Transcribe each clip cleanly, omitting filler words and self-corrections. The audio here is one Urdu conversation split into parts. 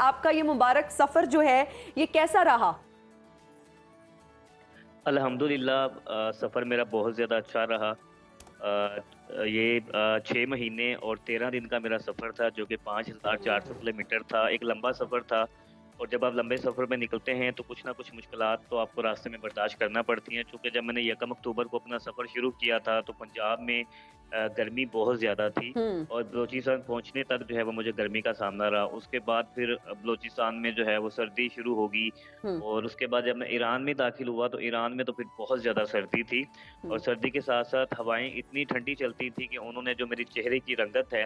آپ کا یہ مبارک سفر جو ہے یہ کیسا رہا؟ الحمدللہ سفر میرا بہت زیادہ اچھا رہا۔ یہ 6 مہینے اور 13 دن کا میرا سفر تھا، جو کہ 5400 کلومیٹر تھا۔ ایک لمبا سفر تھا، اور جب آپ لمبے سفر میں نکلتے ہیں تو کچھ نہ کچھ مشکلات تو آپ کو راستے میں برداشت کرنا پڑتی ہیں۔ چونکہ جب میں نے 1 اکتوبر کو اپنا سفر شروع کیا تھا تو پنجاب میں گرمی بہت زیادہ تھی، اور بلوچستان پہنچنے تک جو ہے وہ مجھے گرمی کا سامنا رہا۔ اس کے بعد پھر بلوچستان میں جو ہے وہ سردی شروع ہوگی، اور اس کے بعد جب میں ایران میں داخل ہوا تو ایران میں تو پھر بہت زیادہ سردی تھی، اور سردی کے ساتھ ساتھ ہوائیں اتنی ٹھنڈی چلتی تھی کہ انہوں نے جو میری چہرے کی رنگت ہے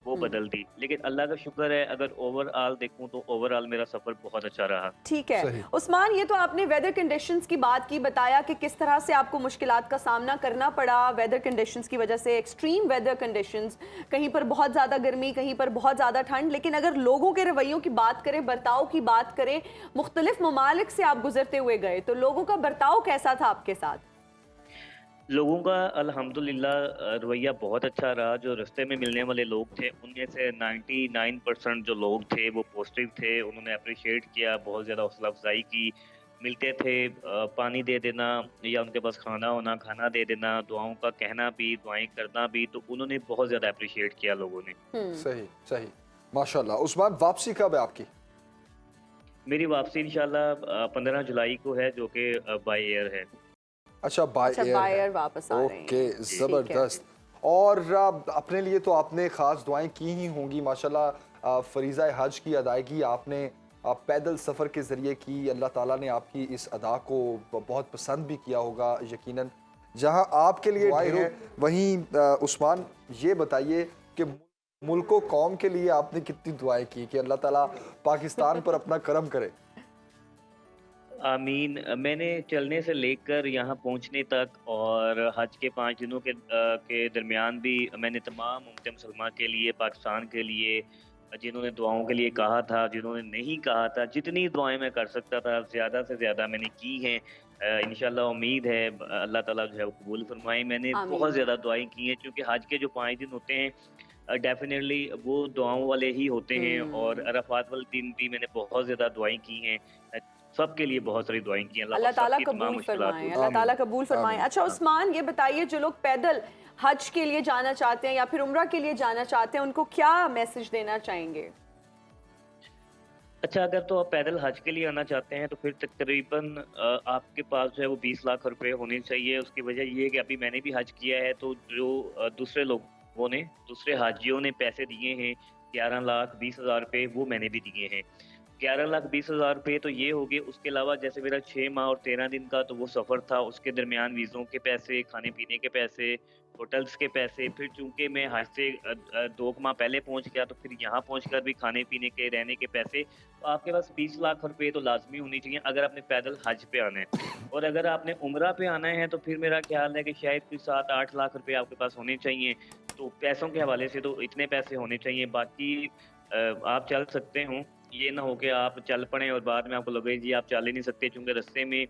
وہ بدل دی۔ لیکن اللہ کا شکر ہے، اگر اوور آل دیکھوں تو اوور آل میرا سفر بہت اچھا رہا۔ ٹھیک ہے عثمان، یہ تو آپ نے ویدر کنڈیشنز کی بات کی، بتایا کہ کس طرح سے آپ کو مشکلات کا سامنا کرنا پڑا ویدر کنڈیشنز کی وجہ سے، ایکسٹریم ویدر کنڈیشنز، کہیں پر بہت زیادہ گرمی، کہیں پر بہت زیادہ ٹھنڈ۔ لیکن اگر لوگوں کے رویوں کی بات کریں، برتاؤ کی بات کریں، مختلف ممالک سے آپ گزرتے ہوئے گئے تو لوگوں کا برتاؤ کیسا تھا آپ کے ساتھ؟ لوگوں کا الحمدللہ رویہ بہت اچھا رہا۔ جو رستے میں ملنے والے لوگ تھے ان میں سے 99% جو لوگ تھے وہ پازیٹیو تھے، انہوں نے اپریشیٹ کیا، بہت زیادہ حوصلہ افزائی کی۔ ملتے تھے، پانی دے دینا یا ان کے پاس کھانا ہونا کھانا دے دینا، دعاؤں کا کہنا بھی، دعائیں کرنا بھی، تو انہوں نے بہت زیادہ اپریشیٹ کیا لوگوں نے۔ صحیح صحیح، ماشاءاللہ۔ عثمان، واپسی کب ہے آپ کی؟ میری واپسی انشاءاللہ 15 جولائی کو ہے، جو کہ بائی ایئر ہے۔ اچھا، بائی ایئر واپس آ رہے ہیں۔ اوکے، زبردست۔ اور اپنے لیے تو آپ نے خاص دعائیں کی ہی ہوں گی، ماشاءاللہ فریضہ حج کی ادائیگی آپ نے پیدل سفر کے ذریعے کی۔ اللہ تعالیٰ نے آپ کی اس ادا کو بہت پسند بھی کیا ہوگا یقیناً۔ جہاں آپ کے لیے دعائیں ہیں، وہیں عثمان یہ بتائیے کہ ملک و قوم کے لیے آپ نے کتنی دعائیں کی کہ اللہ تعالیٰ پاکستان پر اپنا کرم کرے؟ آمین۔ میں نے چلنے سے لے کر یہاں پہنچنے تک اور حج کے 5 دنوں کے درمیان بھی میں نے تمام امت مسلمہ کے لیے، پاکستان کے لیے، جنہوں نے دعاؤں کے لیے کہا تھا، جنہوں نے نہیں کہا تھا، جتنی دعائیں میں کر سکتا تھا زیادہ سے زیادہ میں نے کی ہیں۔ انشاءاللہ امید ہے اللہ تعالیٰ جو ہے وہ قبول فرمائے۔ میں نے بہت زیادہ دعائیں کی ہیں، کیونکہ حج کے جو 5 دن ہوتے ہیں ڈیفینیٹلی وہ دعاؤں والے ہی ہوتے ہیں، اور عرفات والے دن بھی میں نے بہت زیادہ دعائیں کی ہیں۔ سب کے لیے بہت ساری دعائیں کی ہیں، اللہ تعالیٰ قبول فرمائے، اللہ تعالیٰ قبول فرمائے۔ اچھا عثمان، یہ بتائیے جو لوگ پیدل حج کے لیے جانا چاہتے ہیں یا پھر عمرہ کے لیے جانا چاہتے ہیں، ان کو کیا میسج دینا چاہیں گے؟ اچھا، اگر تو آپ پیدل حج کے لیے آنا چاہتے ہیں تو پھر تقریباً آپ کے پاس جو ہے وہ 20 لاکھ روپے ہونے چاہیے۔ اس کی وجہ یہ ہے کہ ابھی میں نے بھی حج کیا ہے، تو جو دوسرے لوگوں نے، دوسرے حاجیوں نے پیسے دیے ہیں 11,20,000 روپے، وہ میں نے بھی دیے ہیں۔ 11,20,000 روپے تو یہ ہو گئے۔ اس کے علاوہ جیسے میرا 6 ماہ اور 13 دن کا تو وہ سفر تھا، اس کے درمیان ویزوں کے پیسے، کھانے پینے کے پیسے، ہوٹلز کے پیسے، پھر چونکہ میں حج سے 2 ماہ پہلے پہنچ گیا تو پھر یہاں پہنچ کر بھی کھانے پینے کے، رہنے کے پیسے، تو آپ کے پاس 20 لاکھ روپے تو لازمی ہونی چاہیے اگر آپ نے پیدل حج پہ آنا ہے۔ اور اگر آپ نے عمرہ پہ آنا ہے تو پھر میرا خیال ہے کہ شاید کوئی 7-8 لاکھ روپے آپ کے پاس ہونے چاہیے۔ تو پیسوں کے حوالے سے تو اتنے پیسے ہونے چاہیے۔ باقی آپ چل سکتے ہوں، یہ نہ ہو کہ آپ چل پڑیں اور بعد میں آپ کو لگے جی آپ چل ہی نہیں سکتے، چونکہ رستے میں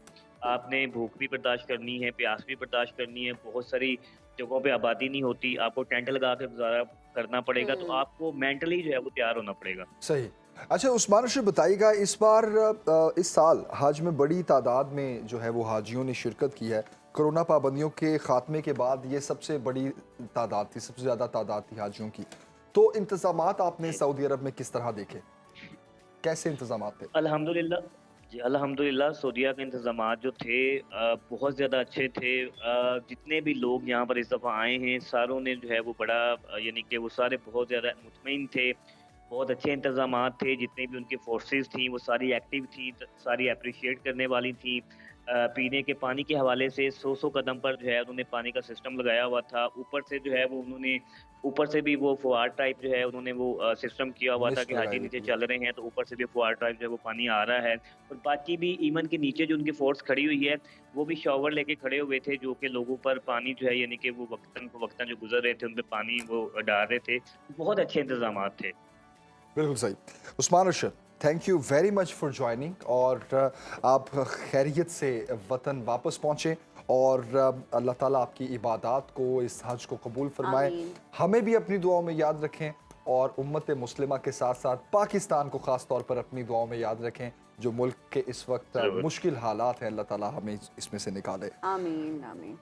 آپ نے بھوک بھی برداشت کرنی ہے، پیاس بھی برداشت کرنی ہے، بہت ساری جگہوں پہ آبادی نہیں ہوتی، آپ کو ٹینٹ لگا کے گزارا کرنا پڑے گا، تو آپ کو مینٹلی جو ہے وہ تیار ہونا پڑے گا۔ صحیح۔ اچھا عثمان رشید، بتائیے گا اس بار اس سال حج میں بڑی تعداد میں جو ہے وہ حاجیوں نے شرکت کی ہے۔ کرونا پابندیوں کے خاتمے کے بعد یہ سب سے بڑی تعداد تھی، سب سے زیادہ تعداد تھی حاجیوں کی۔ تو انتظامات آپ نے سعودی عرب میں کس طرح دیکھے؟ کیسے انتظامات تھے؟ الحمدللہ جی، الحمدللہ سعودیہ کے انتظامات جو تھے بہت زیادہ اچھے تھے۔ جتنے بھی لوگ یہاں پر اس دفعہ آئے ہیں ساروں نے جو ہے وہ بڑا، یعنی کہ وہ سارے بہت زیادہ مطمئن تھے، بہت اچھے انتظامات تھے۔ جتنے بھی ان کی فورسز تھیں وہ ساری ایکٹیو تھیں، ساری اپریشیٹ کرنے والی تھیں۔ پینے کے پانی کے حوالے سے 100 قدم پر جو ہے انہوں نے پانی کا سسٹم لگایا ہوا تھا۔ اوپر سے جو ہے وہ انہوں نے اوپر سے بھی وہ فوار ٹائپ جو ہے انہوں نے وہ سسٹم کیا ہوا تھا کہ حاجی نیچے چل رہے ہیں تو اوپر سے بھی فوار ٹائپ جو ہے وہ پانی آ رہا ہے۔ اور باقی بھی ایون کے نیچے جو ان کی فورس کھڑی ہوئی ہے وہ بھی شاور لے کے کھڑے ہوئے تھے، جو کہ لوگوں پر پانی جو ہے یعنی کہ وہ وقتاً جو گزر رہے تھے ان پہ پانی وہ ڈال رہے تھے۔ بہت اچھے انتظامات تھے۔ بالکل صحیح۔ Usman Rashid, thank you very much for joining, اور آپ خیریت سے وطن واپس پہنچیں، اور اللہ تعالیٰ آپ کی عبادات کو، اس حج کو قبول فرمائے۔ ہمیں بھی اپنی دعاؤں میں یاد رکھیں، اور امت مسلمہ کے ساتھ ساتھ پاکستان کو خاص طور پر اپنی دعاؤں میں یاد رکھیں، جو ملک کے اس وقت ضرور۔ مشکل حالات ہیں، اللہ تعالیٰ ہمیں اس میں سے نکالے۔ آمین آمین۔